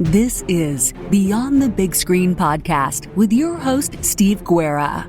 This is Beyond the Big Screen Podcast with your host, Steve Guerra.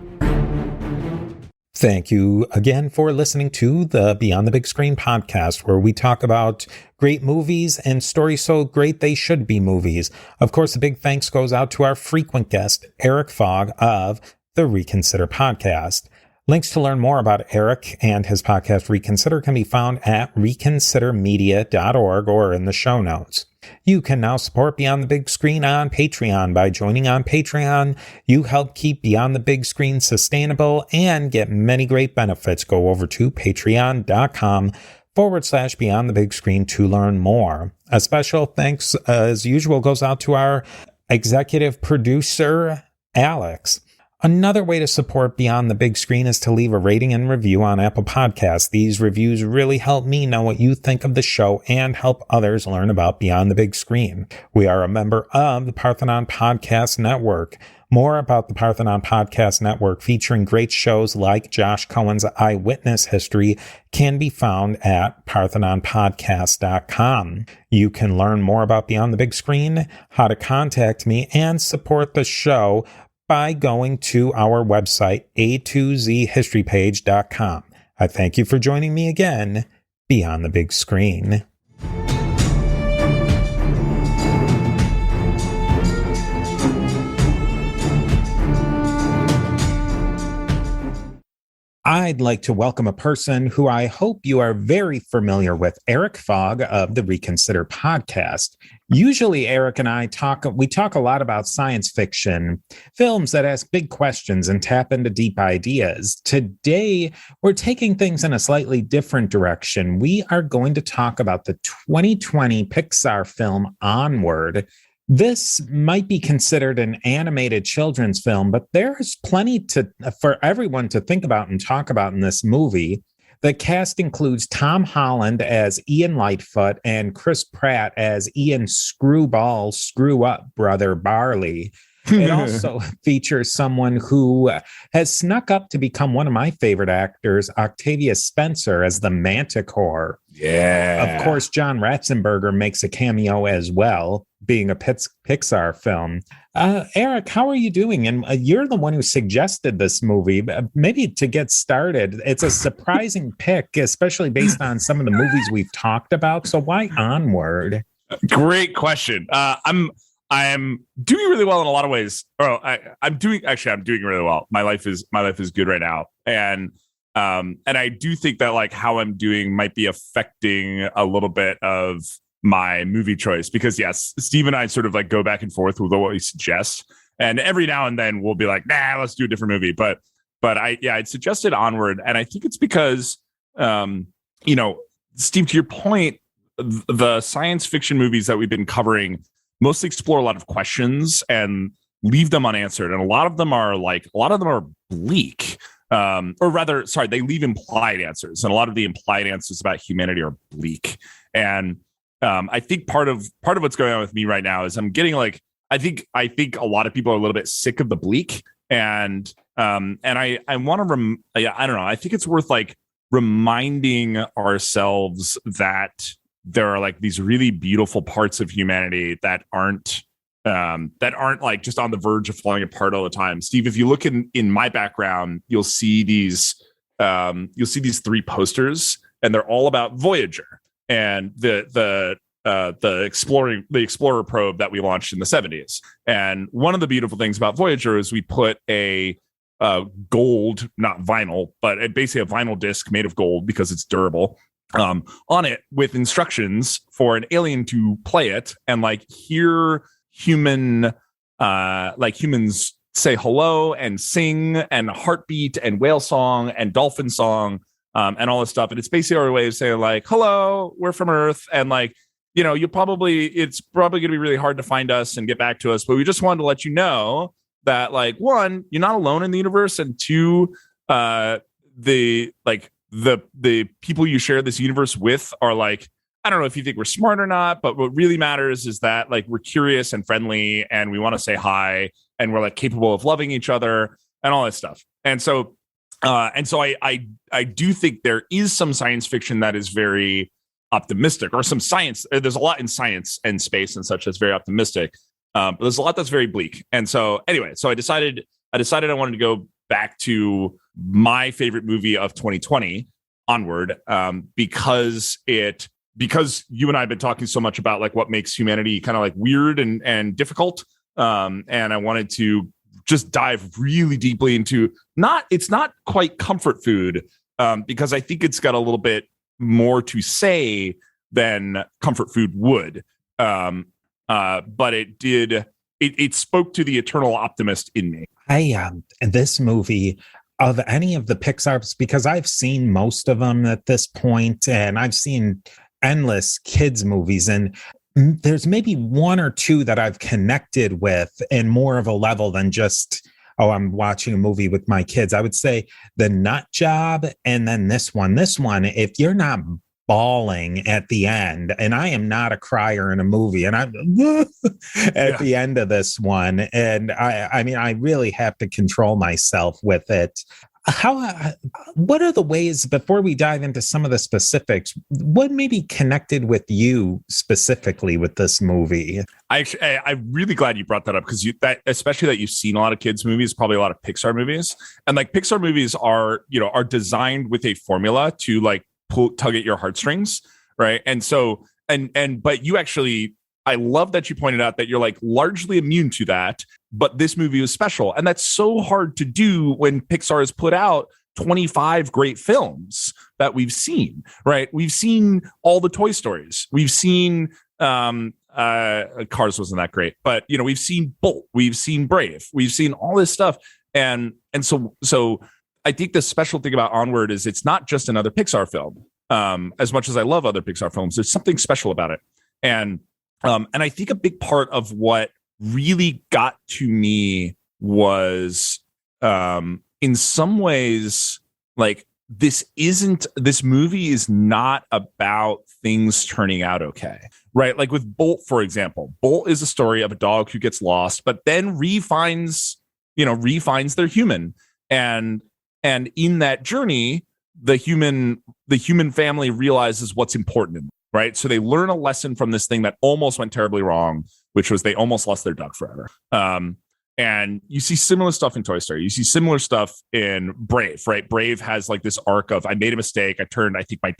Thank you again for listening to the Beyond the Big Screen Podcast, where we talk about great movies and stories so great they should be movies. Of course, a big thanks goes out to our frequent guest, Erik Fogg of the Reconsider Podcast. Links to learn more about Erik and his podcast Reconsider can be found at reconsidermedia.org or in the show notes. You can now support Beyond the Big Screen on Patreon. By joining on Patreon, you help keep Beyond the Big Screen sustainable and get many great benefits. Go over to patreon.com/Beyond the Big Screen to learn more. A special thanks, as usual, goes out to our executive producer, Alex. Another way to support Beyond the Big Screen is to leave a rating and review on Apple Podcasts. These reviews really help me know what you think of the show and help others learn about Beyond the Big Screen. We are a member of the Parthenon Podcast Network. More about the Parthenon Podcast Network, featuring great shows like Josh Cohen's Eyewitness History, can be found at parthenonpodcast.com. You can learn more about Beyond the Big Screen, how to contact me, and support the show by going to our website, a2zhistorypage.com. I thank you for joining me again, Beyond the Big Screen. I'd like to welcome a person who I hope you are very familiar with, Erik Fogg of the Reconsider Podcast. Usually, Erik and I talk a lot about science fiction, films that ask big questions and tap into deep ideas. Today, we're taking things in a slightly different direction. We are going to talk about the 2020 Pixar film Onward. This might be considered an animated children's film, but there's plenty for everyone to think about and talk about in this movie. The cast includes Tom Holland as Ian Lightfoot and Chris Pratt as Ian Screwball Screw-Up brother Barley. It also features someone who has snuck up to become one of my favorite actors, Octavia Spencer, as the Manticore. Yeah. Of course, John Ratzenberger makes a cameo as well, being a Pixar film. Erik, how are you doing? And you're the one who suggested this movie. Maybe to get started, it's a surprising pick, especially based on some of the movies we've talked about. So why Onward? Great question. I'm doing really well in a lot of ways. I'm doing really well. My life is good right now. And I do think that like how I'm doing might be affecting a little bit of my movie choice, because yes, Steve and I sort of like go back and forth with what we suggest. And every now and then we'll be like, nah, let's do a different movie. But I'd suggested Onward. And I think it's because, Steve, to your point, the science fiction movies that we've been covering mostly explore a lot of questions and leave them unanswered. And a lot of them are bleak. They leave implied answers. And a lot of the implied answers about humanity are bleak. And I think part of what's going on with me right now is I'm getting like, I think a lot of people are a little bit sick of the bleak. And I want to, I don't know. I think it's worth like reminding ourselves that there are like these really beautiful parts of humanity that aren't like just on the verge of falling apart all the time. Steve, if you look in my background, you'll see these three posters, and they're all about Voyager and the Explorer probe that we launched in the 70s. And one of the beautiful things about Voyager is we put a gold, not vinyl, but basically a vinyl disc made of gold because it's durable, on it with instructions for an alien to play it and like hear humans say hello and sing and heartbeat and whale song and dolphin song, and all this stuff. And it's basically our way of saying like, hello, we're from Earth. And like, it's probably going to be really hard to find us and get back to us. But we just wanted to let you know that like, one, you're not alone in the universe. And two, the people you share this universe with are like, I don't know if you think we're smart or not, but what really matters is that like we're curious and friendly and we want to say hi and we're like capable of loving each other and all that stuff. And so I do think there is some science fiction that is very optimistic, or some science. There's a lot in science and space and such that's very optimistic. But there's a lot that's very bleak. And so anyway, so I decided I wanted to go back to my favorite movie of 2020, Onward, because you and I have been talking so much about like what makes humanity kind of like weird and difficult. And I wanted to just dive really deeply into it's not quite comfort food, because I think it's got a little bit more to say than comfort food would. But it spoke to the eternal optimist in me. This movie, of any of the Pixar's, because I've seen most of them at this point, and I've seen endless kids movies, and there's maybe one or two that I've connected with in more of a level than just, oh, I'm watching a movie with my kids. I would say The Nut Job, and then this one, if you're not bawling at the end, and I am not a crier in a movie, and I'm at the end of this one, and I mean, I really have to control myself with it. What are the ways, before we dive into some of the specifics, what maybe connected with you specifically with this movie? I'm really glad you brought that up, because especially that you've seen a lot of kids movies, probably a lot of Pixar movies, and like Pixar movies are designed with a formula to like tug at your heartstrings, right? And so but you actually, I love that you pointed out that you're like largely immune to that, but this movie was special, and that's so hard to do when Pixar has put out 25 great films that we've seen, right? We've seen all the Toy Stories, we've seen Cars wasn't that great, but we've seen Bolt, we've seen Brave, we've seen all this stuff, and so I think the special thing about Onward is it's not just another Pixar film. As much as I love other Pixar films, there's something special about it. And I think a big part of what really got to me was, in some ways, like this movie is not about things turning out okay, right? Like with Bolt, for example, Bolt is a story of a dog who gets lost, but then refines their human. And in that journey, the human family realizes what's important in them, right? So they learn a lesson from this thing that almost went terribly wrong, which was they almost lost their dog forever. And you see similar stuff in Toy Story. You see similar stuff in Brave, right? Brave has like this arc of, I made a mistake. I turned, I think, my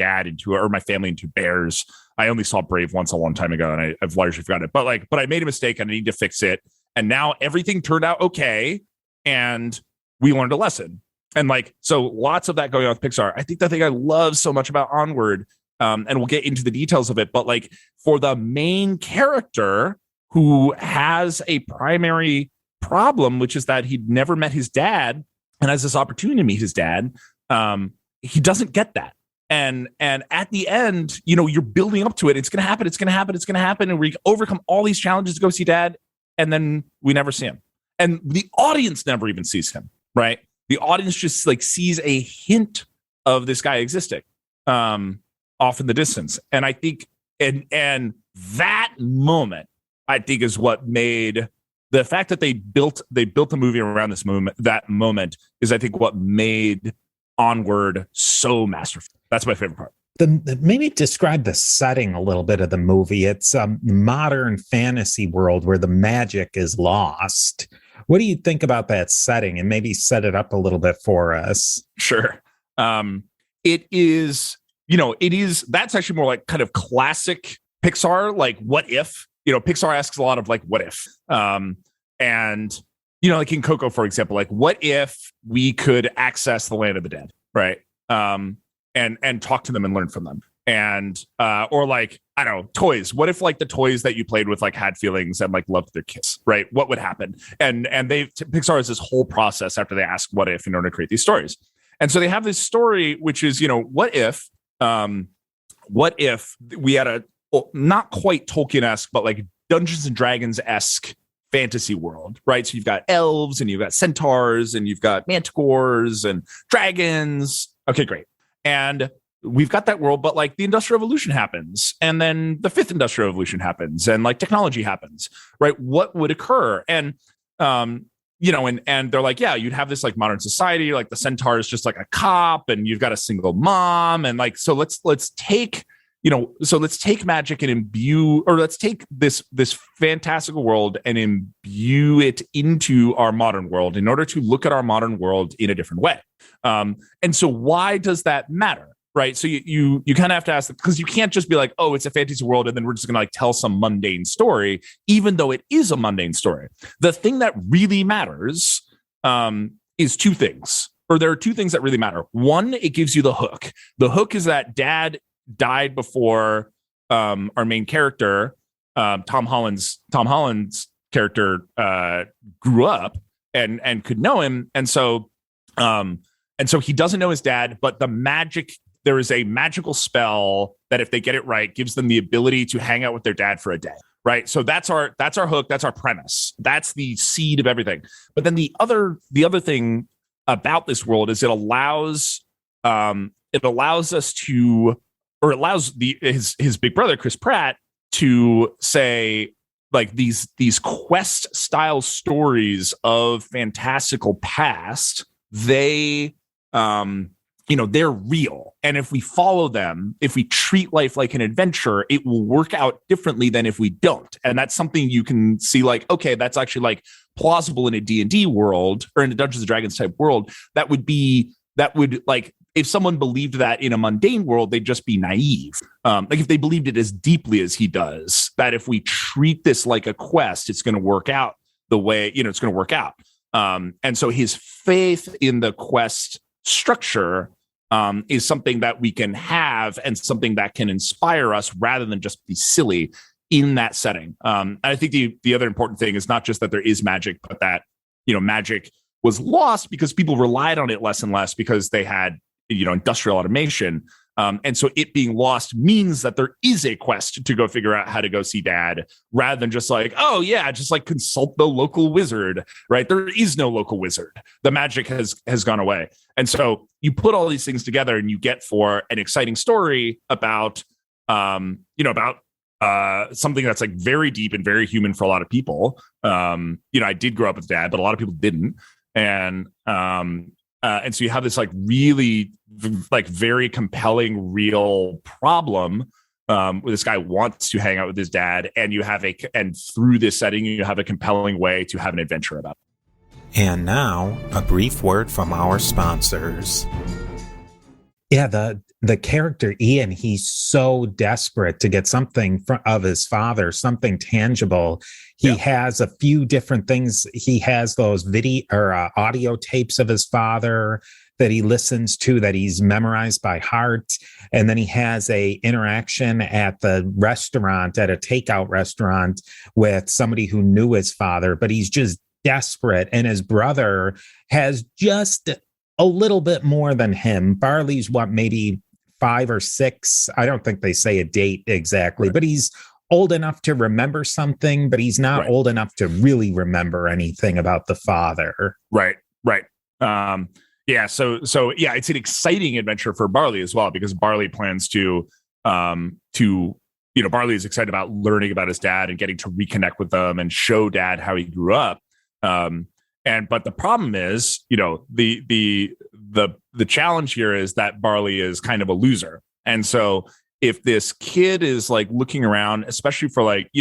family into bears. I only saw Brave once a long time ago, and I've largely forgotten it. But I made a mistake and I need to fix it. And now everything turned out okay, and we learned a lesson. And like, so lots of that going on with Pixar. I think the thing I love so much about Onward, and we'll get into the details of it, but like for the main character who has a primary problem, which is that he'd never met his dad and has this opportunity to meet his dad, he doesn't get that. And at the end, you're building up to it. It's going to happen. And we overcome all these challenges to go see dad. And then we never see him. And the audience never even sees him, right? The audience just like sees a hint of this guy existing off in the distance. And I think, and that moment, I think, is what made the fact that they built the movie around this moment. That moment is, I think, what made Onward so masterful. That's my favorite part. Maybe describe the setting a little bit of the movie. It's a modern fantasy world where the magic is lost. What do you think about that setting, and maybe set it up a little bit for us? Sure. It is, that's actually more like kind of classic Pixar, like what if, Pixar asks a lot of like, what if, and, like in Coco, for example, like what if we could access the land of the dead, right? And talk to them and learn from them. And, or like, I don't know, toys. What if like the toys that you played with like had feelings and like loved their kids, right? What would happen? And Pixar has this whole process after they ask what if in order to create these stories. And so they have this story, which is, what if we had a, not quite Tolkien-esque, but like Dungeons and Dragons-esque fantasy world, right? So you've got elves and you've got centaurs and you've got manticores and dragons. Okay, great. And we've got that world, but like the Industrial Revolution happens, and then the fifth Industrial Revolution happens, and like technology happens, right? What would occur? And and they're like, yeah, you'd have this like modern society, like the centaur is just like a cop, and you've got a single mom, and like, so let's take so let's take magic and imbue, or let's take this fantastical world and imbue it into our modern world in order to look at our modern world in a different way. And so why does that matter? Right. So you kind of have to ask, because you can't just be like, oh, it's a fantasy world, and then we're just going to like tell some mundane story, even though it is a mundane story. The thing that really matters is two things, or there are two things that really matter. One, it gives you the hook. The hook is that dad died before our main character, Tom Holland's character, grew up and could know him, and so he doesn't know his dad, but there is a magical spell that if they get it right, gives them the ability to hang out with their dad for a day. Right. So that's our hook. That's our premise. That's the seed of everything. But then the other thing about this world is it allows us to, or allows his big brother, Chris Pratt, to say like these quest style stories of fantastical past, they're real. And if we follow them, if we treat life like an adventure, it will work out differently than if we don't. And that's something you can see like, okay, that's actually like plausible in a D&D world, or in a Dungeons and Dragons type world. That would like, if someone believed that in a mundane world, they'd just be naive. Like if they believed it as deeply as he does, that if we treat this like a quest, it's going to work out the way, it's going to work out. And so his faith in the quest structure is something that we can have, and something that can inspire us rather than just be silly in that setting. And I think the other important thing is not just that there is magic, but that, magic was lost because people relied on it less and less because they had, industrial automation. And so it being lost means that there is a quest to go figure out how to go see dad, rather than just like, oh yeah, just like consult the local wizard, right? There is no local wizard. The magic has gone away. And so you put all these things together and you get for an exciting story about, something that's like very deep and very human for a lot of people. I did grow up with dad, but a lot of people didn't. And so you have this like really like very compelling real problem where this guy wants to hang out with his dad, and and through this setting you have a compelling way to have an adventure about it. And now a brief word from our sponsors. Yeah, the character Ian, he's so desperate to get something of his father, something tangible. He has a few different things. He has those video or audio tapes of his father that he listens to, that he's memorized by heart. And then he has a interaction at the restaurant, at a takeout restaurant, with somebody who knew his father, but he's just desperate. And his brother has just a little bit more than him. Barley's maybe 5 or 6. I don't think they say a date exactly, right. But he's old enough to remember something, but he's not old enough to really remember anything about the father. Right. So it's an exciting adventure for Barley as well, because Barley plans to Barley is excited about learning about his dad and getting to reconnect with them and show dad how he grew up. But the problem is, the challenge here is that Barley is kind of a loser. And so if this kid is like looking around, especially for like,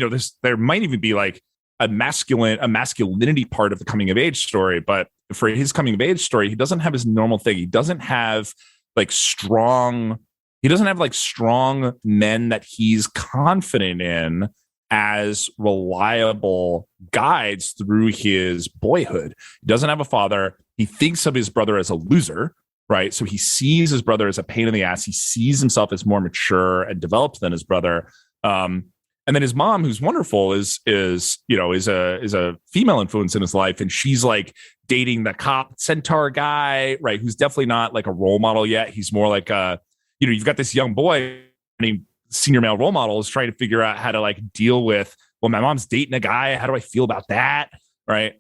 there might even be like a masculinity part of the coming of age story. But for his coming of age story, he doesn't have his normal thing. He doesn't have strong men that he's confident in as reliable guides through his boyhood. He doesn't have a father. He thinks of his brother as a loser, right? So he sees his brother as a pain in the ass. He sees himself as more mature and developed than his brother. And then his mom, who's wonderful, is a female influence in his life, and she's like dating the cop centaur guy, right? Who's definitely not like a role model yet. He's more like you've got this young boy named senior male role model is trying to figure out how to like deal with, well, my mom's dating a guy. How do I feel about that? Right.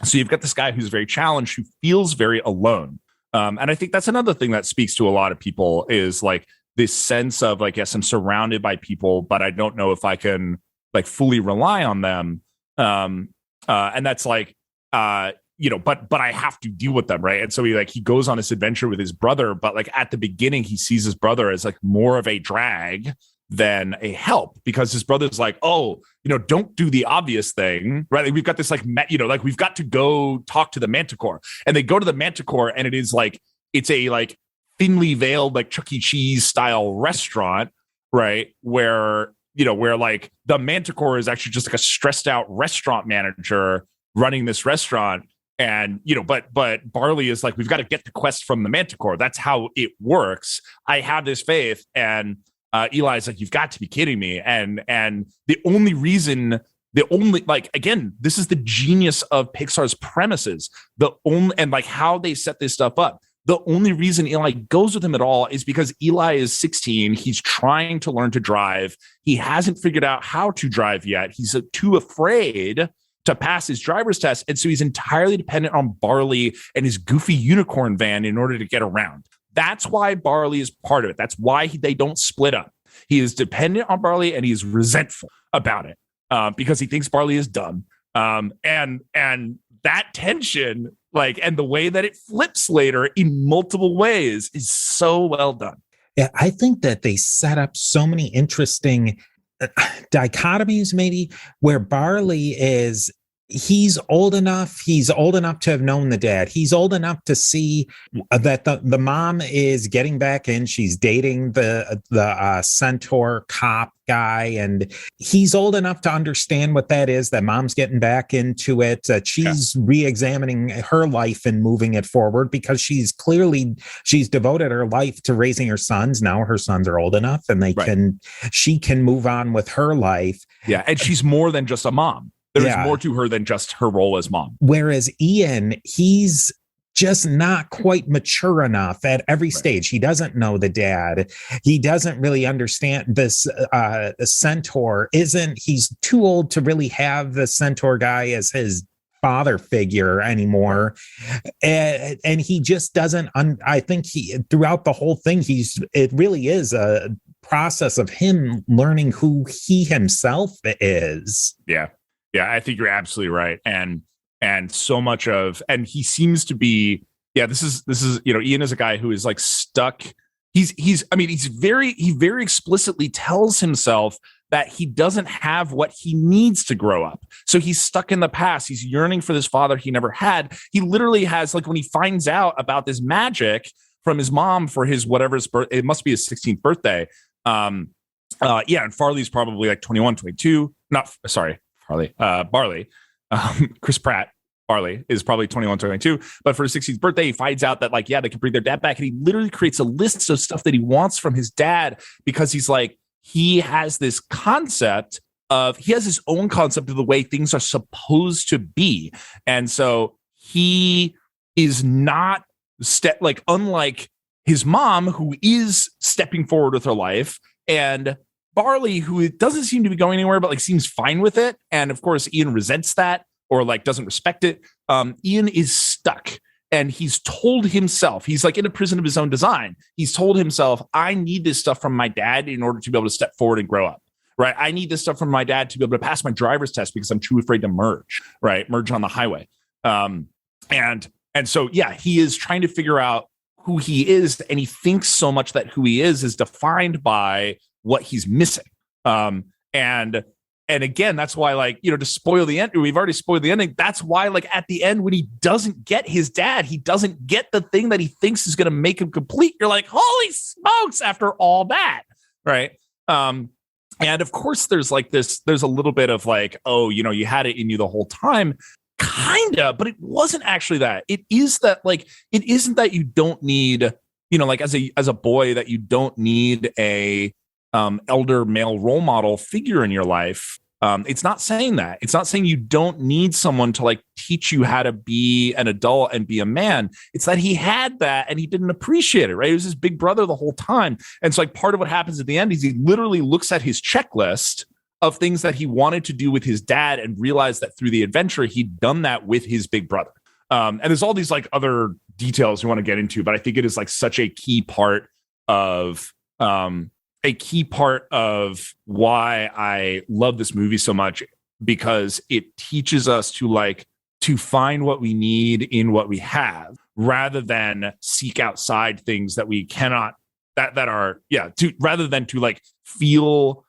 So you've got this guy who's very challenged, who feels very alone. And I think that's another thing that speaks to a lot of people, is like this sense of like, yes, I'm surrounded by people, but I don't know if I can like fully rely on them. And that's like, but I have to deal with them, right? And so he goes on this adventure with his brother, but like at the beginning, he sees his brother as like more of a drag than a help, because his brother's like, oh, don't do the obvious thing, right? Like, we've got this we've got to go talk to the Manticore, and they go to the Manticore, and it's a like thinly veiled like Chuck E. Cheese style restaurant, right? Where like the Manticore is actually just like a stressed out restaurant manager running this restaurant. And, but Barley is like, we've got to get the quest from the Manticore. That's how it works. I have this faith. And Eli's like, you've got to be kidding me. And the only reason, again, this is the genius of Pixar's premises. And like how they set this stuff up. The only reason Eli goes with him at all is because Eli is 16. He's trying to learn to drive. He hasn't figured out how to drive yet. He's too afraid to pass his driver's test. And so he's entirely dependent on Barley and his goofy unicorn van in order to get around. That's why Barley is part of it. That's why they don't split up. He is dependent on Barley, and he's resentful about it because he thinks Barley is dumb. And that tension, and the way that it flips later in multiple ways is so well done. Yeah, I think that they set up so many interesting dichotomies, maybe, where Barley he's old enough to have known the dad. He's old enough to see that the mom is getting back in. She's dating the centaur cop guy, and he's old enough to understand what that is, that mom's getting back into it. She's re-examining her life and moving it forward, because she's devoted her life to raising her sons. Now her sons are old enough, and she can move on with her life. Yeah, and she's more than just a mom. There's more to her than just her role as mom. Whereas Ian, he's just not quite mature enough at every stage. He doesn't know the dad. He doesn't really understand this. The centaur he's too old to really have the centaur guy as his father figure anymore. And he just doesn't, I think throughout the whole thing, it really is a process of him learning who he himself is. Yeah. Yeah, I think you're absolutely right. And so much and he seems to be, this is, Ian is a guy who is like stuck. He very explicitly tells himself that he doesn't have what he needs to grow up. So he's stuck in the past. He's yearning for this father he never had. He literally has, like, when he finds out about this magic from his mom for his birthday, it must be his 16th birthday. And Farley's probably like 21, 22. Barley, Chris Pratt, Barley is probably 21, 22. But for his 16th birthday, he finds out that they can bring their dad back. And he literally creates a list of stuff that he wants from his dad, because he's like, he has this concept he has his own concept of the way things are supposed to be. And so he is not unlike his mom, who is stepping forward with her life, and Barley, who doesn't seem to be going anywhere, but seems fine with it. And of course, Ian resents that, or doesn't respect it. Ian is stuck, and he's told himself, he's in a prison of his own design. He's told himself, I need this stuff from my dad in order to be able to step forward and grow up, right? I need this stuff from my dad to be able to pass my driver's test, because I'm too afraid to merge on the highway. And so, he is trying to figure out who he is. And he thinks so much that who he is defined by what he's missing. And again, that's why, to spoil the end, we've already spoiled the ending. That's why, at the end, when he doesn't get his dad, he doesn't get the thing that he thinks is going to make him complete. You're like, holy smokes, after all that. Right. And of course there's there's a little bit of you had it in you the whole time. Kinda, but it wasn't actually that. It is that it isn't that you don't need, as a boy, that you don't need a elder male role model figure in your life. It's not saying that. It's not saying you don't need someone to teach you how to be an adult and be a man. It's that he had that and he didn't appreciate it, right? He was his big brother the whole time. And so part of what happens at the end is he literally looks at his checklist of things that he wanted to do with his dad and realized that through the adventure, he'd done that with his big brother. And there's all these other details you want to get into, but I think it is such a key part of why I love this movie so much, because it teaches us to to find what we need in what we have, rather than seek outside things that we cannot, rather than to like feel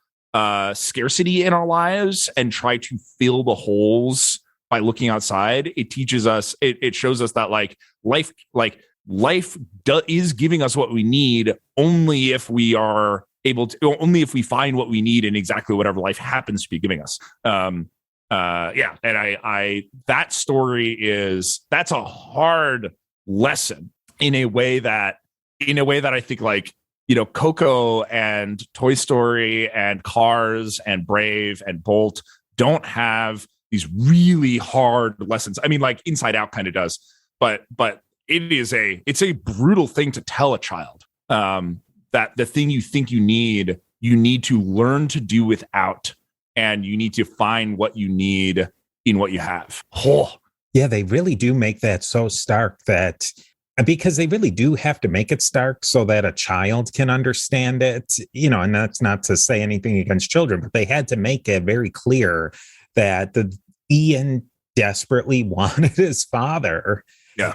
scarcity in our lives and try to fill the holes by looking outside. It teaches us, it shows us that life is giving us what we need only if we are able to, only if we find what we need in exactly whatever life happens to be giving us. And that story that's a hard lesson in a way that I think Coco and Toy Story and Cars and Brave and Bolt don't have these really hard lessons. I mean, like Inside Out kind of does, but it's a brutal thing to tell a child, that the thing you think you need to learn to do without, and you need to find what you need in what you have. Oh. Yeah, they really do make that so stark, that because they really do have to make it stark so that a child can understand it, and that's not to say anything against children, but they had to make it very clear that Ian desperately wanted his father. Yeah.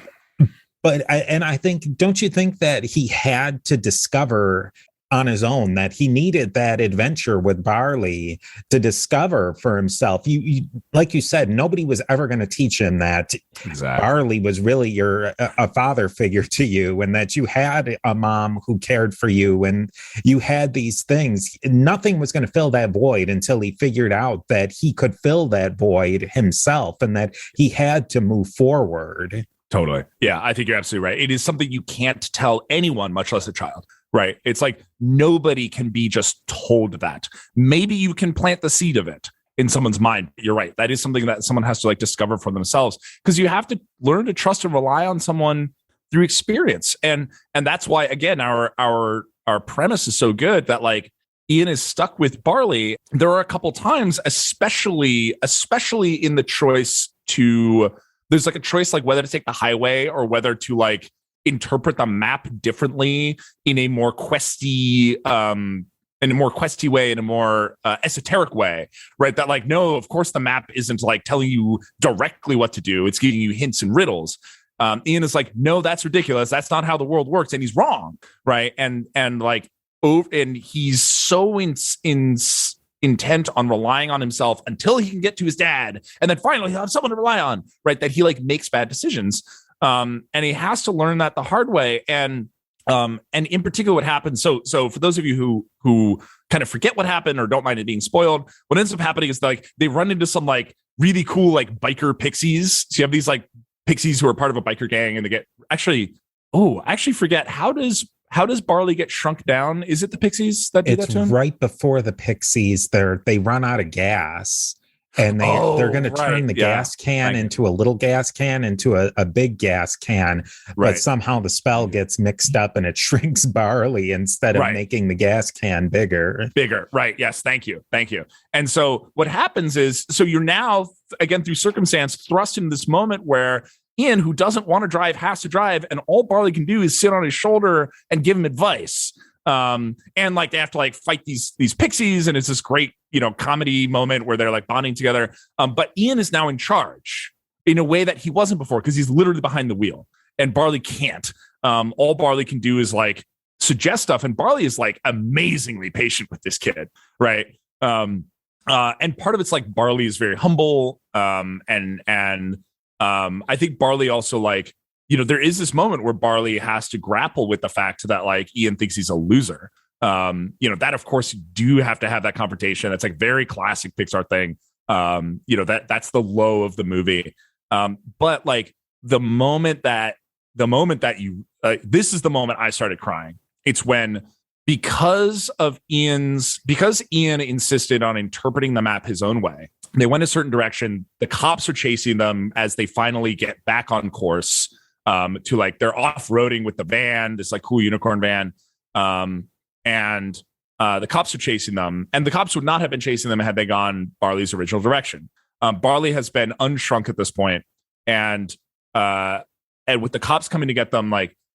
But I think, don't you think that he had to discover on his own that he needed that adventure with Barley to discover for himself? You like you said, nobody was ever going to teach him that Barley was really a father figure to you, and that you had a mom who cared for you, and you had these things. Nothing was going to fill that void until he figured out that he could fill that void himself, and that he had to move forward. Totally. Yeah, I think you're absolutely right. It is something you can't tell anyone, much less a child, right? It's like nobody can be just told that. Maybe you can plant the seed of it in someone's mind. You're right. That is something that someone has to discover for themselves, because you have to learn to trust and rely on someone through experience. And that's why, again, our premise is so good, that Ian is stuck with Barley. There are a couple times, especially in the choice to, there's a choice whether to take the highway or whether to interpret the map differently in a more questy way, in a more esoteric way, right? That no, of course the map isn't telling you directly what to do. It's giving you hints and riddles. Ian is no, that's ridiculous. That's not how the world works. And he's wrong. Right. And he's so intent on relying on himself until he can get to his dad, and then finally he'll have someone to rely on, right? That he makes bad decisions, and he has to learn that the hard way. And in particular, what happens, so for those of you who kind of forget what happened or don't mind it being spoiled, what ends up happening is they run into some really cool biker pixies. So you have these pixies who are part of a biker gang, and they get I actually forget, how does Barley get shrunk down? Is it the pixies that do that to him? It's right before the pixies. They run out of gas, and they're going to turn the gas can into a little gas can into a big gas can. Right. But somehow the spell gets mixed up and it shrinks Barley instead of making the gas can bigger. Right. Yes. Thank you. And so what happens is, you're now, again, through circumstance, thrust into this moment where Ian, who doesn't want to drive, has to drive, and all Barley can do is sit on his shoulder and give him advice. And they have to fight these pixies, and it's this great comedy moment where they're bonding together. But Ian is now in charge in a way that he wasn't before, because he's literally behind the wheel, and Barley can't. All Barley can do is suggest stuff, and Barley is amazingly patient with this kid, right? And part of it's Barley is very humble, and I think Barley also there is this moment where Barley has to grapple with the fact that Ian thinks he's a loser. That of course you do have to have that confrontation. That's very classic Pixar thing. That's the low of the movie. But the moment that you, this is the moment I started crying. It's when, because Ian insisted on interpreting the map his own way, they went a certain direction. The cops are chasing them as they finally get back on course, to they're off-roading with the van, this cool unicorn van. And the cops are chasing them, and the cops would not have been chasing them had they gone Barley's original direction. Barley has been unshrunk at this point, and with the cops coming to get them,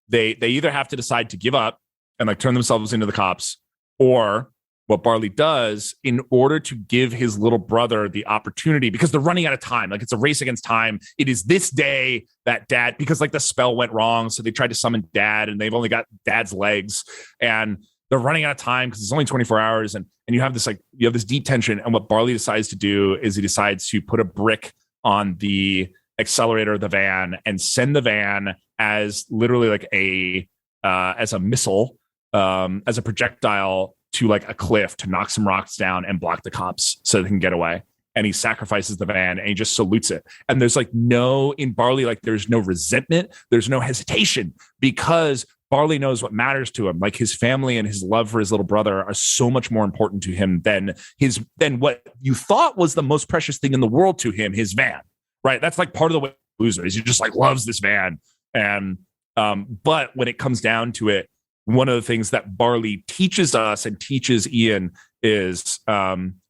they either have to decide to give up and turn themselves into the cops, or what Barley does in order to give his little brother the opportunity, because they're running out of time. Like, it's a race against time. It is this day that dad, because like the spell went wrong. So they tried to summon dad and they've only got dad's legs and they're running out of time because it's only 24 hours. And you have this deep tension. And what Barley decides to do is he decides to put a brick on the accelerator of the van and send the van as literally like as a missile, as a projectile to like a cliff to knock some rocks down and block the cops so they can get away. And he sacrifices the van and he just salutes it. And there's like in Barley, like there's no resentment. There's no hesitation because Barley knows what matters to him. Like his family and his love for his little brother are so much more important to him than what you thought was the most precious thing in the world to him, his van, right? That's like part of the way loser is he just like loves this van. And, but when it comes down to it, one of the things that Barley teaches us and teaches Ian is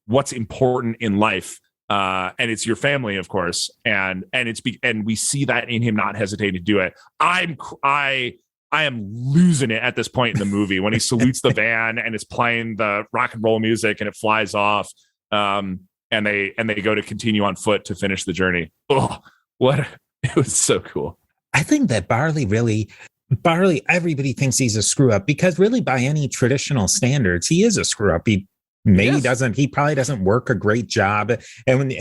what's important in life, and it's your family, of course, and we see that in him not hesitating to do it. I am losing it at this point in the movie when he salutes the van and is playing the rock and roll music and it flies off, and they go to continue on foot to finish the journey. Oh, it was so cool. I think that Barley, everybody thinks he's a screw up because really by any traditional standards, he is a screw up. He probably doesn't work a great job. And when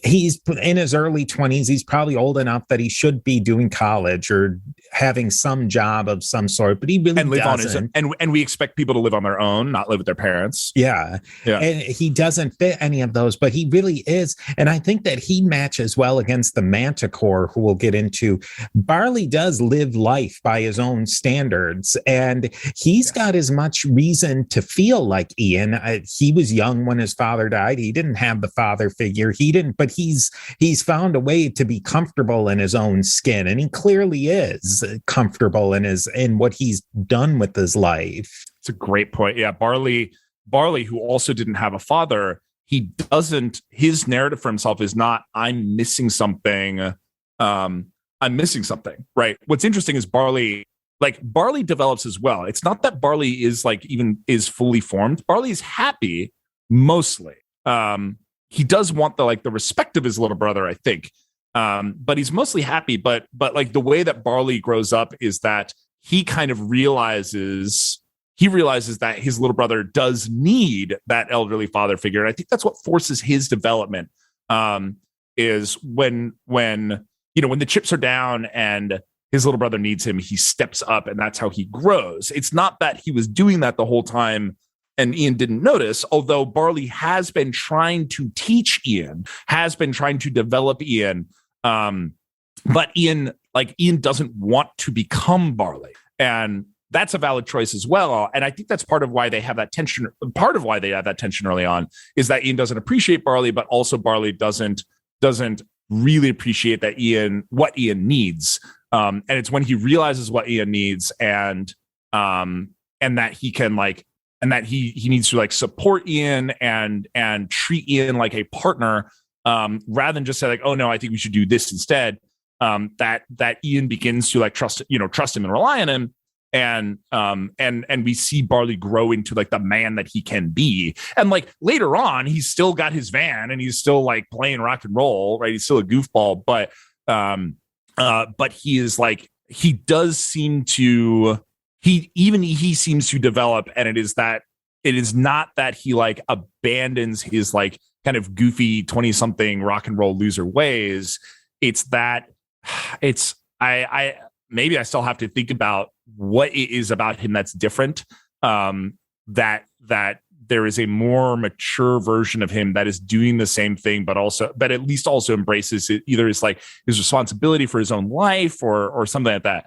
he's in his early 20s, he's probably old enough that he should be doing college or having some job of some sort, but he really doesn't. And we expect people to live on their own, not live with their parents. Yeah. And he doesn't fit any of those, but he really is. And I think that he matches well against the Manticore, who we'll get into. Barley does live life by his own standards, and he's got as much reason to feel like Ian. He was young when his father died. He didn't have the father figure. But he's found a way to be comfortable in his own skin, and he clearly is comfortable in what he's done with his life. It's a great point. Yeah, Barley, who also didn't have a father, his narrative for himself is not, I'm missing something. I'm missing something, right? What's interesting is Barley develops as well. It's not that Barley is fully formed. Barley is happy mostly. He does want the respect of his little brother, I think. But he's mostly happy. But like the way that Barley grows up is that he kind of realizes that his little brother does need that elderly father figure. And I think that's what forces his development, is when the chips are down and his little brother needs him, he steps up, and that's how he grows. It's not that he was doing that the whole time and Ian didn't notice, although Barley has been trying to teach Ian, has been trying to develop Ian. But Ian doesn't want to become Barley. And that's a valid choice as well. And I think that's part of why they have that tension. Part of why they have that tension early on is that Ian doesn't appreciate Barley, but also Barley doesn't really appreciate what Ian needs. And it's when he realizes what Ian needs and that he can and that he needs to support Ian and treat Ian like a partner, rather than just say oh no, I think we should do this instead. That Ian begins to trust him and rely on him. And we see Barley grow into the man that he can be. And later on, he's still got his van and he's still playing rock and roll, right? He's still a goofball, but he is he does seem to, he seems to develop. And it is not that he abandons his kind of goofy 20-something rock and roll loser ways. It's that I maybe I still have to think about what it is about him that's different. That there is a more mature version of him that is doing the same thing, but at least also embraces it, either his responsibility for his own life or something like that.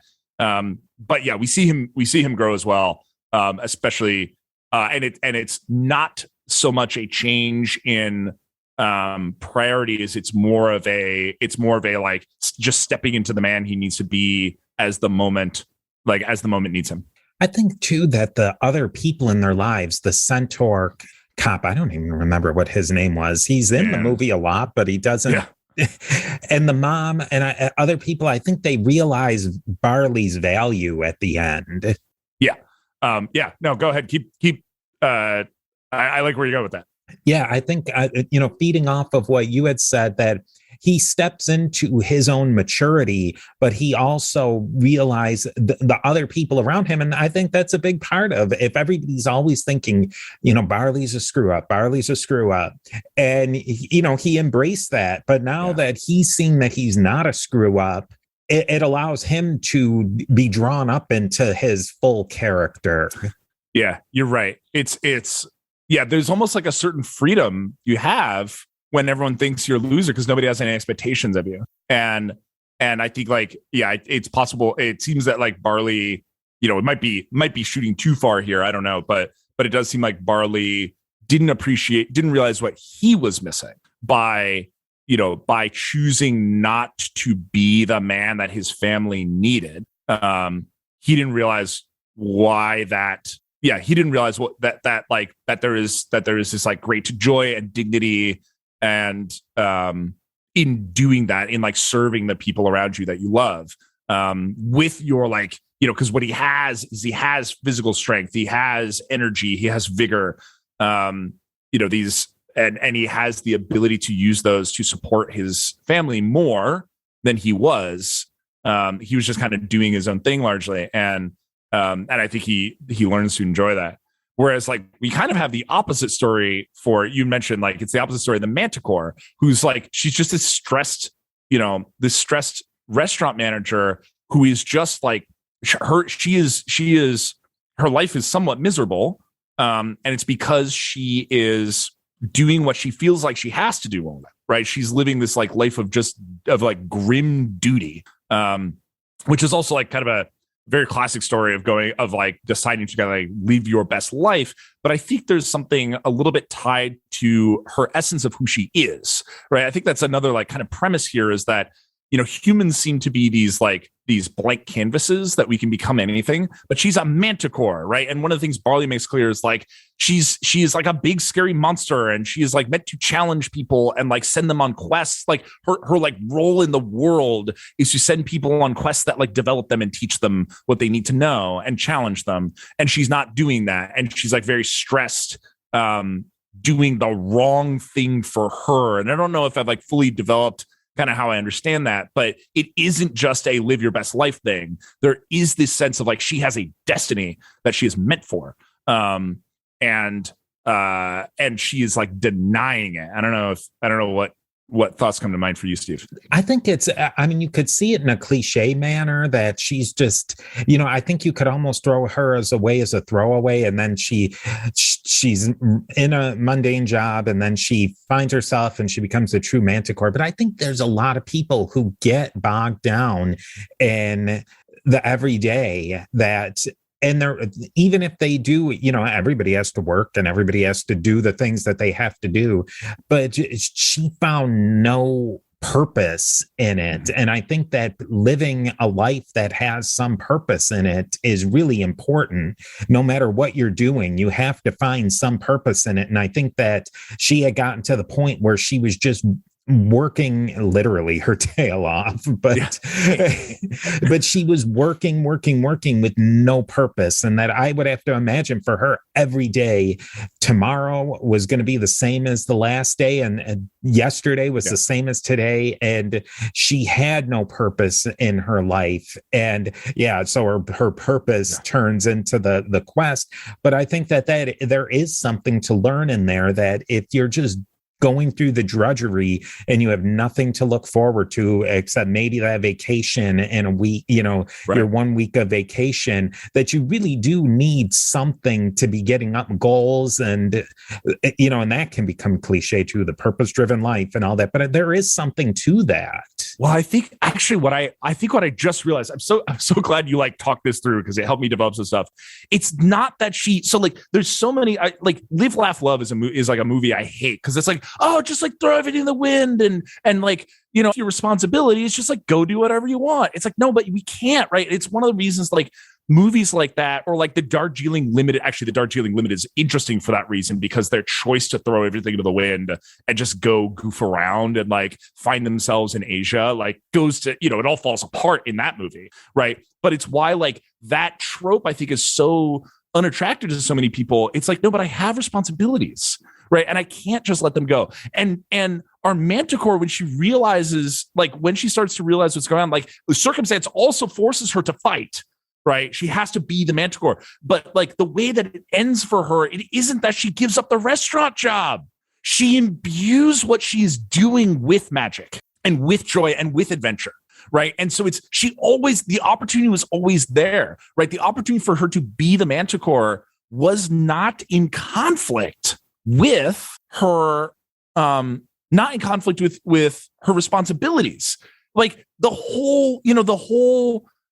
But yeah, we see him grow as well, especially, and it's not so much a change in priorities. It's more of a just stepping into the man he needs to be as the moment needs him. I think too that the other people in their lives, the centaur cop, I don't even remember what his name was. He's in the movie a lot, but he doesn't. Yeah. And the mom and other people, I think they realize Barley's value at the end. Yeah. No, go ahead. Keep I like where you go with that. Yeah, I think, feeding off of what you had said, that he steps into his own maturity, but he also realized the other people around him. And I think that's a big part of, if everybody's always thinking, Barley's a screw up, Barley's a screw up. And, he embraced that. But now that he's seen that he's not a screw up, it allows him to be drawn up into his full character. Yeah, you're right. Yeah, there's almost like a certain freedom you have when everyone thinks you're a loser because nobody has any expectations of you. And I think it's possible. It seems that like Barley, it might be shooting too far here. I don't know, but it does seem like Barley didn't realize what he was missing by choosing not to be the man that his family needed. He didn't realize why that. Yeah, he didn't realize that there is this like great joy and dignity, and in doing that, in like serving the people around you that you love, with your because what he has is he has physical strength, he has energy, he has vigor, these and he has the ability to use those to support his family more than he was. He was just kind of doing his own thing largely, and I think he learns to enjoy that. Whereas like we kind of have the opposite story for, you mentioned like it's the opposite story of the Manticore, who's like, she's just this stressed restaurant manager who is just like her life is somewhat miserable. And it's because she is doing what she feels like she has to do all that, right? She's living this like life of grim duty, which is also like kind of a very classic story of deciding to kind of live your best life. But I think there's something a little bit tied to her essence of who she is, right? I think that's another like kind of premise here, is that, humans seem to be these blank canvases that we can become anything, but she's a manticore, right? And one of the things Barley makes clear is like, she is like a big scary monster, and she is like meant to challenge people and like send them on quests. Like her like role in the world is to send people on quests that like develop them and teach them what they need to know and challenge them. And she's not doing that. And she's like very stressed, doing the wrong thing for her. And I don't know if I've like fully developed kind of how I understand that, but it isn't just a live your best life thing. There is this sense of like, she has a destiny that she is meant for. And she is like denying it. I don't know what thoughts come to mind for you, Steve. I think you could see it in a cliche manner that she's just, I think you could almost throw her as a throwaway. And then she's in a mundane job, and then she finds herself and she becomes a true manticore. But I think there's a lot of people who get bogged down in the everyday and they're, even if they do, everybody has to work and everybody has to do the things that they have to do, but she found no purpose in it. And I think that living a life that has some purpose in it is really important. No matter what you're doing, you have to find some purpose in it. And I think that she had gotten to the point where she was just working literally her tail off, but she was working with no purpose. And that I would have to imagine for her every day, tomorrow was going to be the same as the last day, and yesterday was the same as today, and she had no purpose in her life. And so her purpose turns into the quest. But I think that there is something to learn in there, that if you're just going through the drudgery and you have nothing to look forward to except maybe that vacation in a week, your 1 week of vacation, that you really do need something to be getting up goals. And, and that can become cliche too, the purpose-driven life and all that. But there is something to that. Well, I think actually what I just realized, I'm so glad you like talked this through, because it helped me develop some stuff. It's not that there's so many, Live, Laugh, Love is like a movie I hate, because it's like, oh, just like throw everything in the wind and like, your responsibility is just like go do whatever you want. It's like, no, but we can't, right? It's one of the reasons like movies like that, or like the Darjeeling Limited. Actually, the Darjeeling Limited is interesting for that reason, because their choice to throw everything into the wind and just go goof around and like find themselves in Asia, like goes to, it all falls apart in that movie, right? But it's why like that trope I think is so unattractive to so many people. It's like, no, but I have responsibilities, right? And I can't just let them go. And our Manticore, when she realizes, like when she starts to realize what's going on, like the circumstance also forces her to fight, right? She has to be the Manticore. But like the way that it ends for her, it isn't that she gives up the restaurant job. She imbues what she's doing with magic and with joy and with adventure. Right. And so the opportunity was always there, right? The opportunity for her to be the Manticore was not in conflict with her, not in conflict with her responsibilities. Like the whole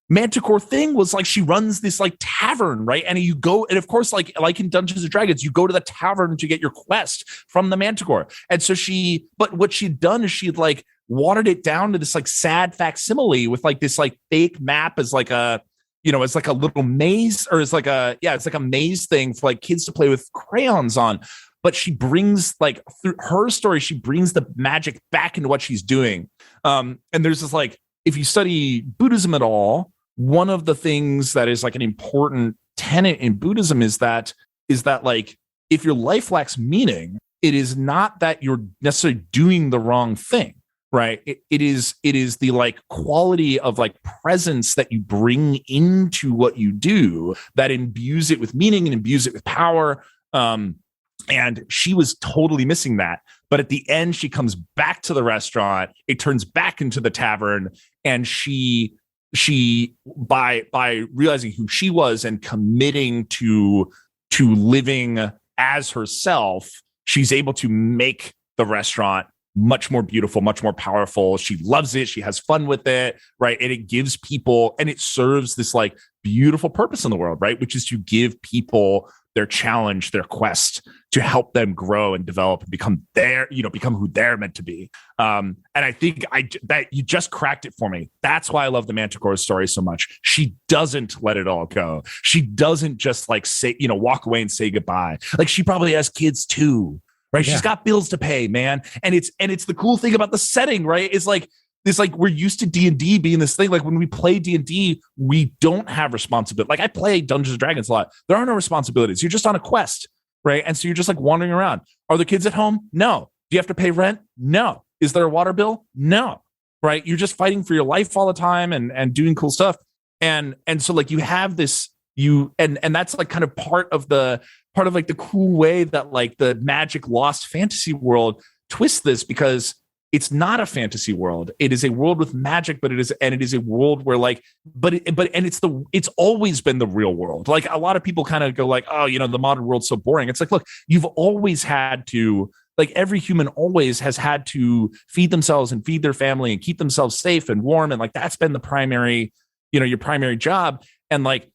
Manticore thing was like, she runs this like tavern, right? And you go, and of course, like in Dungeons and Dragons, you go to the tavern to get your quest from the Manticore. And so but what she'd done is she'd like watered it down to this like sad facsimile with like this like fake map as like a, it's like a little maze, or it's like a maze thing for like kids to play with crayons on. But she brings, like, through her story, she brings the magic back into what she's doing. And there's this like, if you study Buddhism at all, one of the things that is like an important tenet in Buddhism is that like, if your life lacks meaning, it is not that you're necessarily doing the wrong thing. Right. It is the like quality of like presence that you bring into what you do that imbues it with meaning and imbues it with power. And she was totally missing that. But at the end, she comes back to the restaurant. It turns back into the tavern. And she by realizing who she was and committing to living as herself, she's able to make the restaurant much more beautiful, much more powerful. She loves it. She has fun with it, right? And it gives people, and it serves this like beautiful purpose in the world, right? Which is to give people their challenge, their quest, to help them grow and develop and become who they're meant to be. And I think that you just cracked it for me. That's why I love the Manticore's story so much. She doesn't let it all go. She doesn't just like say, walk away and say goodbye. Like she probably has kids too. Right. Yeah. She's got bills to pay, man. And it's the cool thing about the setting, right? It's like this, like we're used to D&D being this thing. Like when we play D&D, we don't have responsibility. Like I play Dungeons and Dragons a lot. There are no responsibilities. You're just on a quest, right? And so you're just like wandering around. Are the kids at home? No. Do you have to pay rent? No. Is there a water bill? No. Right. You're just fighting for your life all the time and doing cool stuff. And so like you have this, and that's like kind of part of like the cool way that like the magic lost fantasy world twists this, because it's not a fantasy world. It is a world with magic, but it is a world where like, it's always been the real world. Like a lot of people kind of go like, oh, the modern world's so boring. It's like, look, you've always had to, like every human always has had to feed themselves and feed their family and keep themselves safe and warm. And like, that's been the primary, your primary job. And like,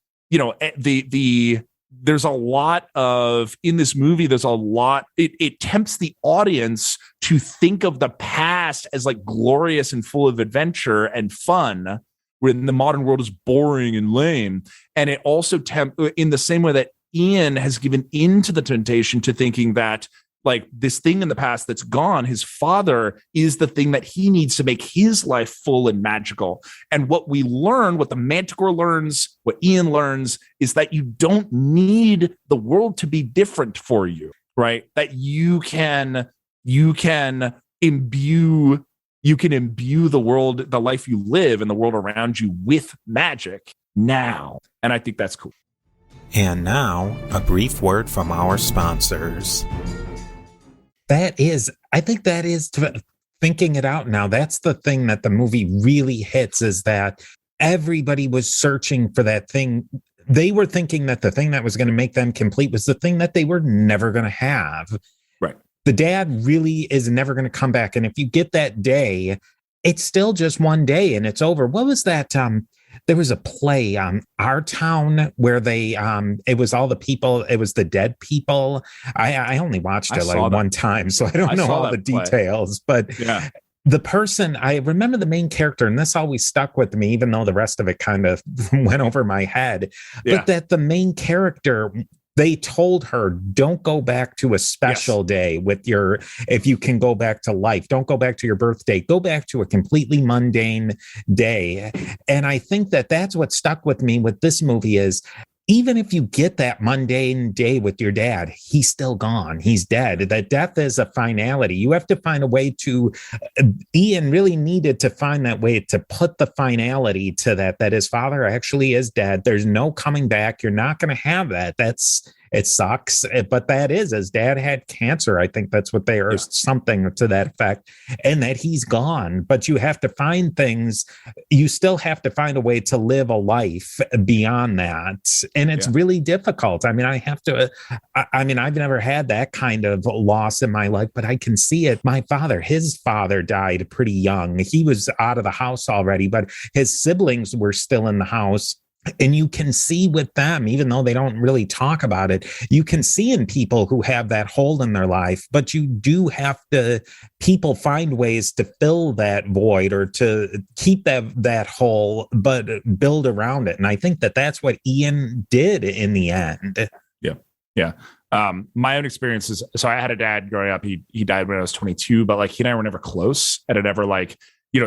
there's a lot of, in this movie, it tempts the audience to think of the past as like glorious and full of adventure and fun, when the modern world is boring and lame. And it also in the same way that Ian has given into the temptation to thinking that like this thing in the past that's gone, his father is the thing that he needs to make his life full and magical. And what the Manticore learns, what Ian learns, is that you don't need the world to be different for you, right? That you can imbue the world, the life you live and the world around you with magic now. And I think that's cool. And now a brief word from our sponsors. I think that is thinking it out now. That's the thing that the movie really hits, is that everybody was searching for that thing. They were thinking that the thing that was going to make them complete was the thing that they were never going to have. Right. The dad really is never going to come back. And if you get that day, it's still just one day and it's over. What was that? There was a play on Our Town where it was all the people, it was the dead people. I only watched it like one time, so I don't know all the details, but yeah. The person, I remember the main character, and this always stuck with me, even though the rest of it kind of went over my head, but that the main character, they told her, don't go back to a special day if you can go back to life, don't go back to your birthday, go back to a completely mundane day. And I think that that's what stuck with me with this movie is even if you get that mundane day with your dad, he's still gone. He's dead. That death is a finality. You have to find a way to, Ian really needed to find that way to put the finality to that his father actually is dead. There's no coming back. You're not going to have that. It sucks, but that is, his dad had cancer. I think that's what they are, something to that effect, and that he's gone. But you have to find things. You still have to find a way to live a life beyond that. And it's really difficult. I mean, I've never had that kind of loss in my life, but I can see it. His father died pretty young. He was out of the house already, but his siblings were still in the house. And you can see with them, even though they don't really talk about it, you can see in people who have that hole in their life, but you do have to, people find ways to fill that void or to keep that hole, but build around it. And I think that's what Ian did in the end. Yeah. My own experiences. So I had a dad growing up. He died when I was 22, but like he and I were never close, and it never like,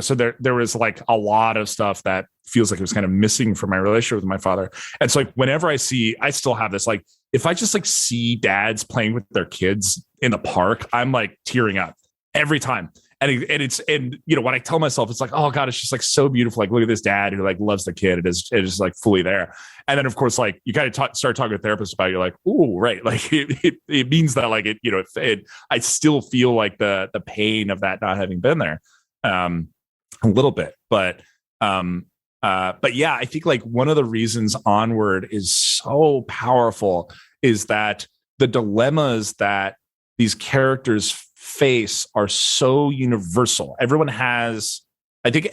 so there was like a lot of stuff that feels like it was kind of missing from my relationship with my father. And so like whenever I still have this, like if I just like see dads playing with their kids in the park, I'm like tearing up every time. And when I tell myself, it's like, oh God, it's just like so beautiful. Like, look at this dad who like loves the kid. It is like fully there. And then of course, like you kind of start talking to therapists about it, you're like, oh, right. Like it means that like I still feel like the pain of that not having been there. A little bit, but yeah, I think like one of the reasons Onward is so powerful is that the dilemmas that these characters face are so universal. Everyone has something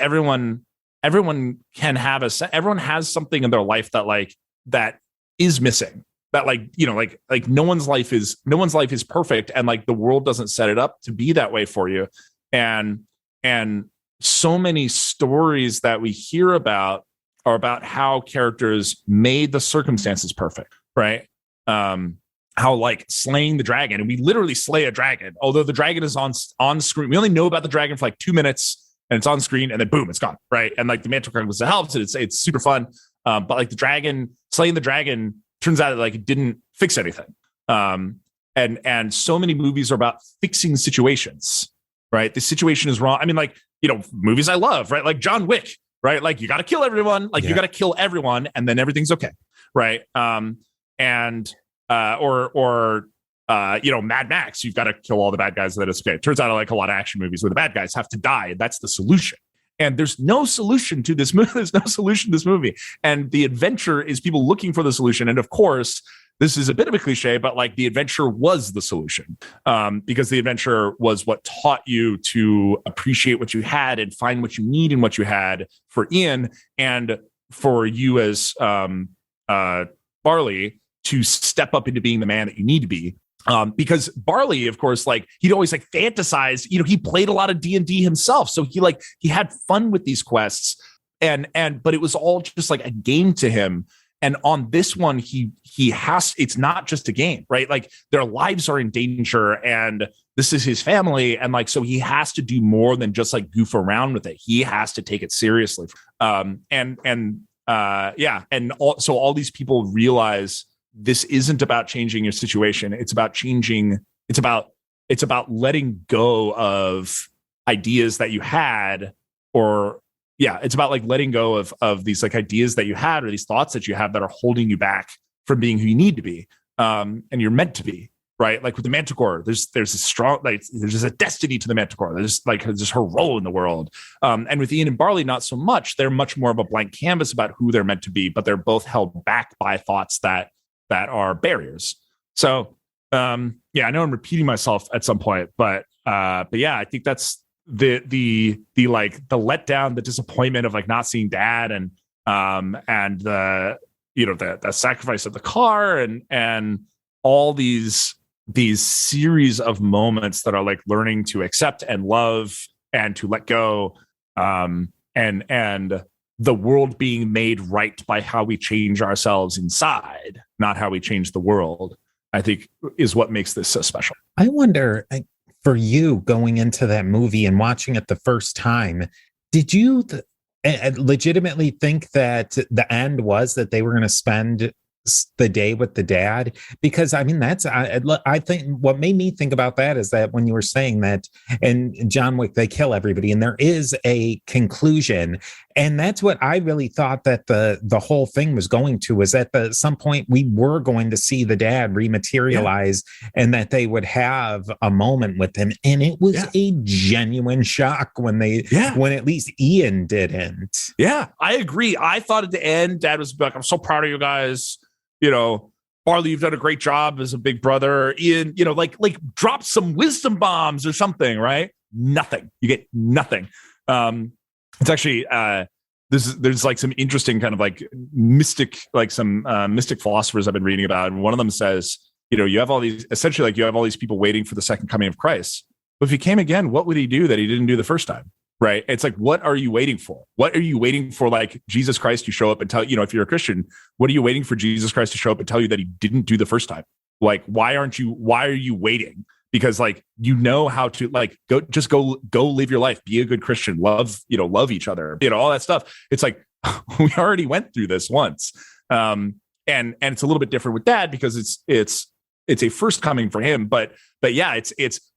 in their life that is missing. That like no one's life is perfect, and like the world doesn't set it up to be that way for you, and so many stories that we hear about are about how characters made the circumstances perfect, right? How like slaying the dragon, and we literally slay a dragon, although the dragon is on screen. We only know about the dragon for like 2 minutes, and it's on screen, and then boom, it's gone, right? And like the mantle crocus helps, and it's super fun. But like slaying the dragon turns out that like it didn't fix anything. And so many movies are about fixing situations, right? The situation is wrong. I mean, like, movies I love, right? Like John Wick, right? Like you got to kill everyone. Like you got to kill everyone, and then everything's okay, right? Or Mad Max, you've got to kill all the bad guys, so that it's okay. It turns out I like a lot of action movies where the bad guys have to die, and that's the solution. And there's no solution to this movie. There's no solution to this movie. And the adventure is people looking for the solution. And of course, this is a bit of a cliche, but like the adventure was the solution, because the adventure was what taught you to appreciate what you had and find what you need in what you had for Ian, and for you as Barley to step up into being the man that you need to be. Because Barley, of course, like he'd always like fantasize, he played a lot of D&D himself. So he had fun with these quests, but it was all just like a game to him. And on this one, it's not just a game, right? Like their lives are in danger, and this is his family. And like, so he has to do more than just like goof around with it. He has to take it seriously. So all these people realize this isn't about changing your situation. It's about letting go of ideas that you had, it's about like letting go of these like ideas that you had, or these thoughts that you have that are holding you back from being who you need to be, and you're meant to be, right? Like with the Manticore, there's a strong, like there's a destiny to the Manticore. There's her role in the world. And with Ian and Barley, not so much. They're much more of a blank canvas about who they're meant to be, but they're both held back by thoughts that are barriers. So I know I'm repeating myself at some point, but yeah, I think that's the letdown, the disappointment of like not seeing dad, and the sacrifice of the car, and all these series of moments that are like learning to accept and love and to let go, and the world being made right by how we change ourselves inside, not how we change the world, I think is what makes this so special. I wonder, for you going into that movie and watching it the first time, did you legitimately think that the end was that they were going to spend the day with the dad, because I mean, I think what made me think about that is that when you were saying that in John Wick, they kill everybody and there is a conclusion. And that's what I really thought that the whole thing was going to, was at some point we were going to see the dad rematerialize and that they would have a moment with him. And it was a genuine shock when when at least Ian didn't. Yeah, I agree. I thought at the end, Dad was like, I'm so proud of you guys. You know, Barley, you've done a great job as a big brother. Ian, you know, like drop some wisdom bombs or something, right? Nothing. You get nothing. It's actually there's like some interesting kind of like mystic, like some mystic philosophers I've been reading about, and one of them says, you know, you have all these people waiting for the second coming of Christ. But if he came again, what would he do that he didn't do the first time? Right? It's like, what are you waiting for? What are you waiting for? Like Jesus Christ to show up and tell you know, if you're a Christian, what are you waiting for Jesus Christ to show up and tell you that he didn't do the first time? Like, why are you waiting? Because like, you know how to like go live your life, be a good Christian, love each other, you know, all that stuff. It's like, we already went through this once. And it's a little bit different with Dad because it's a first coming for him, but yeah,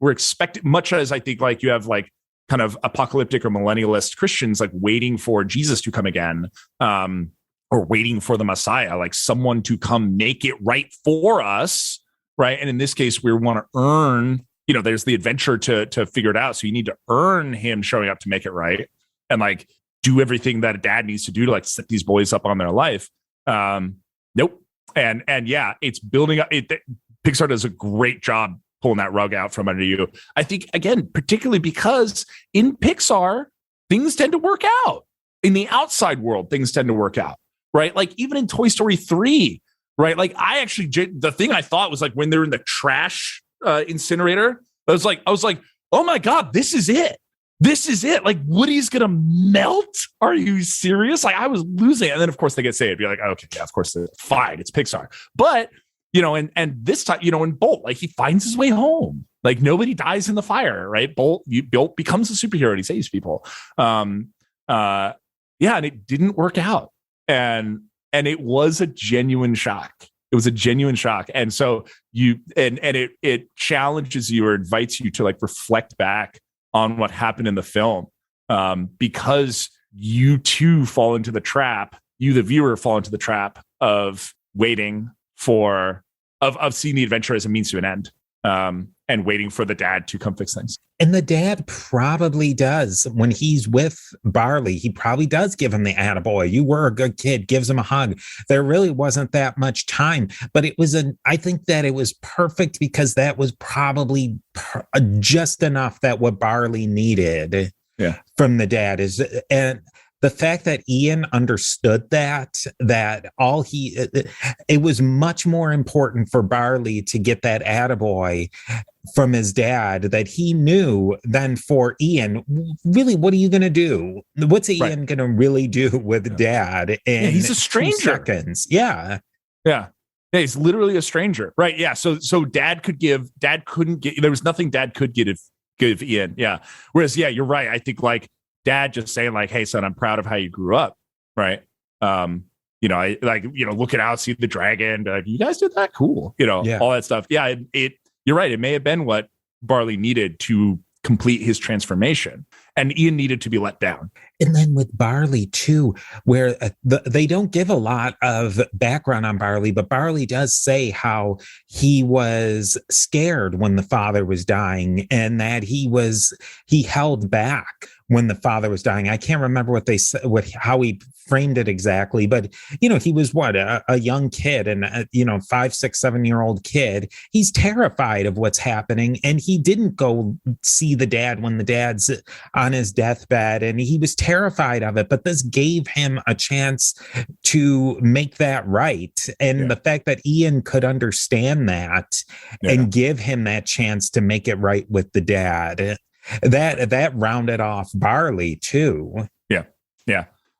we're expecting, much as I think like you have like kind of apocalyptic or millennialist Christians like waiting for Jesus to come again, or waiting for the Messiah, like someone to come make it right for us. Right. And in this case, we want to earn, you know, there's the adventure to figure it out. So you need to earn him showing up to make it right. And like do everything that a dad needs to do to like set these boys up on their life. Nope. And yeah, it's building up. Pixar does a great job pulling that rug out from under you. I think, again, particularly because in Pixar, things tend to work out. In the outside world, things tend to work out. Right. Like even in Toy Story 3. Right. Like the thing I thought was like when they're in the trash incinerator, I was like, oh my God, this is it. This is it. Like Woody's going to melt. Are you serious? Like I was losing it. And then of course they get saved. You're like, okay, yeah, of course, fine. It's Pixar. But, you know, and this time, you know, in Bolt, like he finds his way home. Like nobody dies in the fire, right? Bolt becomes a superhero and he saves people. Yeah. And it didn't work out. And it was a genuine shock. It was a genuine shock. And so it challenges you or invites you to like reflect back on what happened in the film, because you too fall into the trap. You, the viewer, fall into the trap of waiting of seeing the adventure as a means to an end, and waiting for the dad to come fix things. And the dad probably does. When he's with Barley, he probably does give him the attaboy. You were a good kid, gives him a hug. There really wasn't that much time, but I think that it was perfect because that was probably just enough that what Barley needed from the dad is, and the fact that Ian understood that it was much more important for Barley to get that attaboy from his dad that he knew than for Ian. Really, what are you going to do? What's Ian going to really do with dad? And he's a stranger. Seconds. Yeah. He's literally a stranger. Right. Yeah. So dad couldn't get, there was nothing dad could give Ian. Yeah. Whereas, yeah, you're right. I think like, dad just saying like, hey son, I'm proud of how you grew up. Right. You know, I like, you know, looking out, see the dragon, like, you guys did that. Cool. You know, all that stuff. Yeah. You're right. It may have been what Barley needed to complete his transformation, and Ian needed to be let down. And then with Barley too, where they don't give a lot of background on Barley, but Barley does say how he was scared when the father was dying and that he held back when the father was dying. I can't remember what they said, how he framed it exactly, but you know, he was a young kid, and 5, 6, 7-year-old kid. He's terrified of what's happening, and he didn't go see the dad when the dad's on his deathbed, and he was terrified of it. But this gave him a chance to make that right, and the fact that Ian could understand that and give him that chance to make it right with the dad. That rounded off Barley too.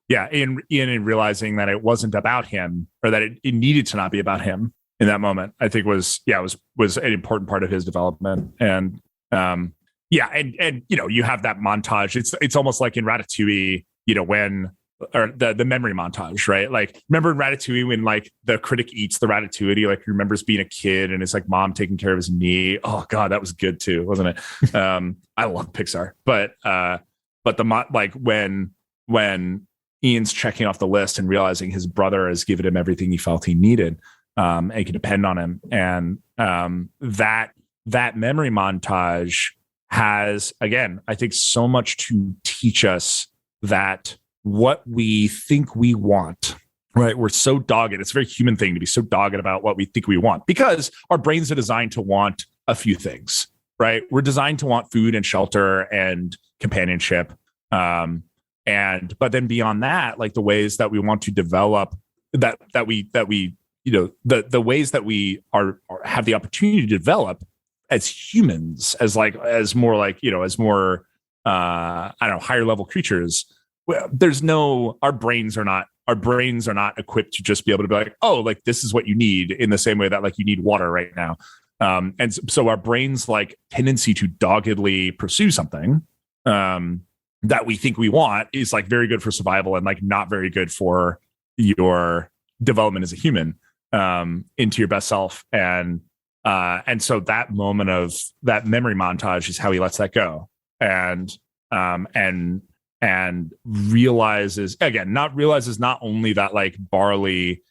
Yeah. In realizing that it wasn't about him, or that it needed to not be about him in that moment, I think was an important part of his development. And and you know, you have that montage. It's almost like in Ratatouille, you know, when or the memory montage, right? Like, remember in Ratatouille when like the critic eats the ratatouille, he like remembers being a kid and it's like mom taking care of his knee. Oh God, that was good too, wasn't it? I love Pixar, but like when Ian's checking off the list and realizing his brother has given him everything he felt he needed, and he could depend on him, and that memory montage has, again, I think, so much to teach us that what we think we want, right? We're so dogged. It's a very human thing to be so dogged about what we think we want, because our brains are designed to want a few things, right? We're designed to want food and shelter and companionship. But then beyond that, like the ways that we want to develop that we the ways that we are have the opportunity to develop as humans, as more higher level creatures. Well, our brains are not equipped to just be able to be like, oh, like this is what you need, in the same way that like you need water right now. And so our brains like tendency to doggedly pursue something that we think we want is like very good for survival and like not very good for your development as a human, into your best self. And so that moment of that memory montage is how he lets that go and realizes not only that like Barley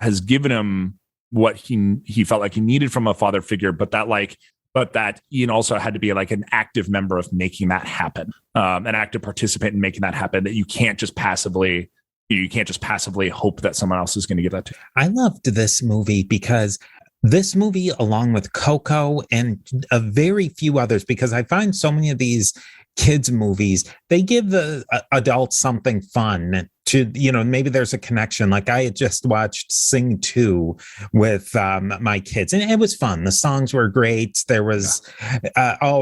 has given him what he felt like he needed from a father figure, but that Ian also had to be like an active member of making that happen, an active participant in making that happen, that you can't just passively hope that someone else is going to give that to you. I loved this movie because this movie, along with Coco and a very few others, because I find so many of these kids movies, they give the adults something fun to, maybe there's a connection. Like I had just watched Sing 2 with my kids, and it was fun. The songs were great. There was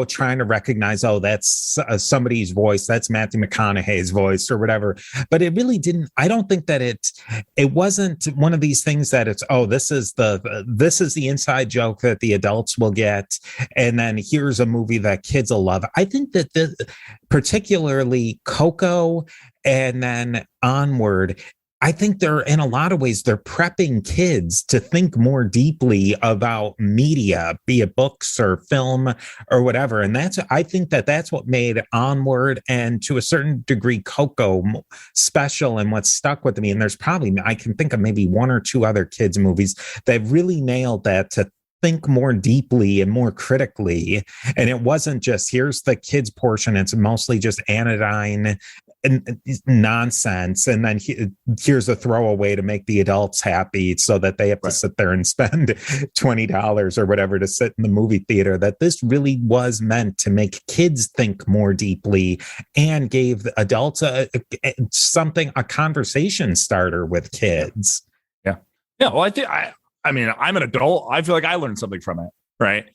trying to recognize, that's somebody's voice, that's Matthew McConaughey's voice or whatever. But it really didn't, I don't think that it wasn't one of these things that it's, this is the inside joke that the adults will get, and then here's a movie that kids will love. I think that particularly Coco and then Onward, I think they're, in a lot of ways, they're prepping kids to think more deeply about media, be it books or film or whatever. And I think that's what made Onward and to a certain degree Coco special, and what stuck with me. And there's probably, I can think of maybe one or two other kids movies that really nailed that, to think more deeply and more critically. And it wasn't just, here's the kids portion, it's mostly just anodyne and nonsense, and then here's a throwaway to make the adults happy so that they have to sit there and spend $20 or whatever to sit in the movie theater. That this really was meant to make kids think more deeply and gave the adults a conversation starter with kids. Yeah. Well, I mean, I'm an adult. I feel like I learned something from it, right?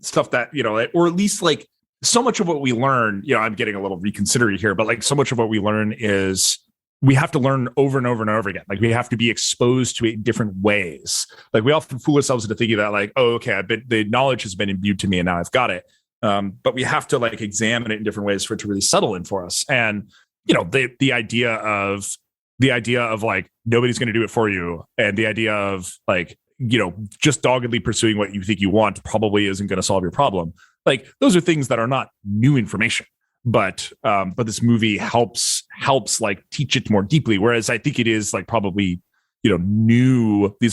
Stuff that, or at least like so much of what we learn, I'm getting a little reconsider here, but like so much of what we learn is we have to learn over and over and over again. Like we have to be exposed to it in different ways. Like we often fool ourselves into thinking that like, oh, okay, the knowledge has been imbued to me and now I've got it. But we have to like examine it in different ways for it to really settle in for us. And, the idea of like, nobody's going to do it for you. And the idea of like, just doggedly pursuing what you think you want probably isn't going to solve your problem. Like those are things that are not new information, but this movie helps like teach it more deeply. Whereas I think it is like probably, these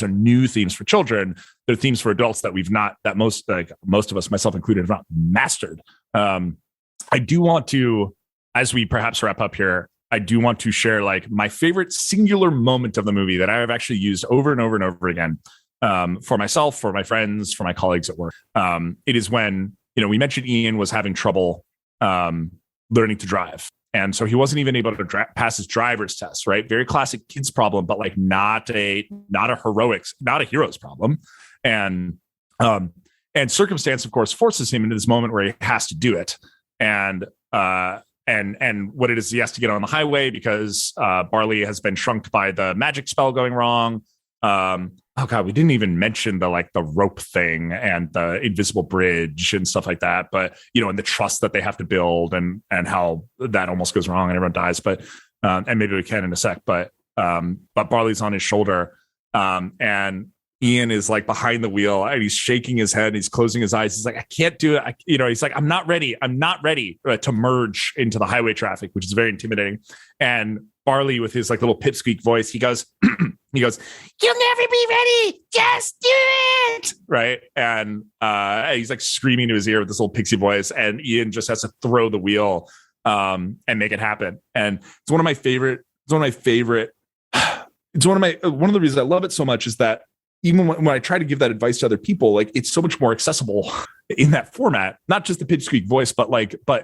are new themes for children. They're themes for adults that most of us, myself included, have not mastered. I do want to, as we perhaps wrap up here, I do want to share like my favorite singular moment of the movie that I have actually used over and over and over again, for myself, for my friends, for my colleagues at work. It is when, we mentioned Ian was having trouble learning to drive. And so he wasn't even able to pass his driver's test, right? Very classic kids problem, but like not a hero's problem. And circumstance, of course, forces him into this moment where he has to do it. And what it is, he has to get on the highway because Barley has been shrunk by the magic spell going wrong. Oh God, we didn't even mention the rope thing and the invisible bridge and stuff like that. But, and the trust that they have to build and how that almost goes wrong and everyone dies. But and maybe we can in a sec, but Barley's on his shoulder, and Ian is like behind the wheel and he's shaking his head and he's closing his eyes. He's like, I can't do it. He's like, I'm not ready to merge into the highway traffic, which is very intimidating. And Barley, with his like little pipsqueak voice, he goes, you'll never be ready. Just do it. Right. And he's like screaming to his ear with this little pixie voice. And Ian just has to throw the wheel and make it happen. And it's one of the reasons I love it so much is that even when I try to give that advice to other people, like it's so much more accessible in that format, not just the pipsqueak voice, but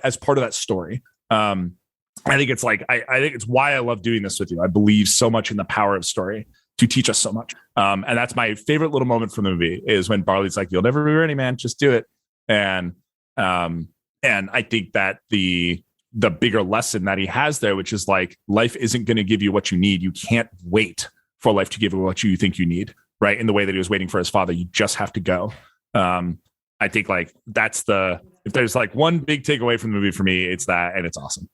as part of that story. I think it's like, I think it's why I love doing this with you. I believe so much in the power of story to teach us so much. And that's my favorite little moment from the movie is when Barley's like, you'll never be ready, man. Just do it. And I think that the bigger lesson that he has there, which is like, life isn't going to give you what you need. You can't wait for life to give you what you think you need. Right. In the way that he was waiting for his father. You just have to go. I think like if there's like one big takeaway from the movie for me, it's that, and it's awesome.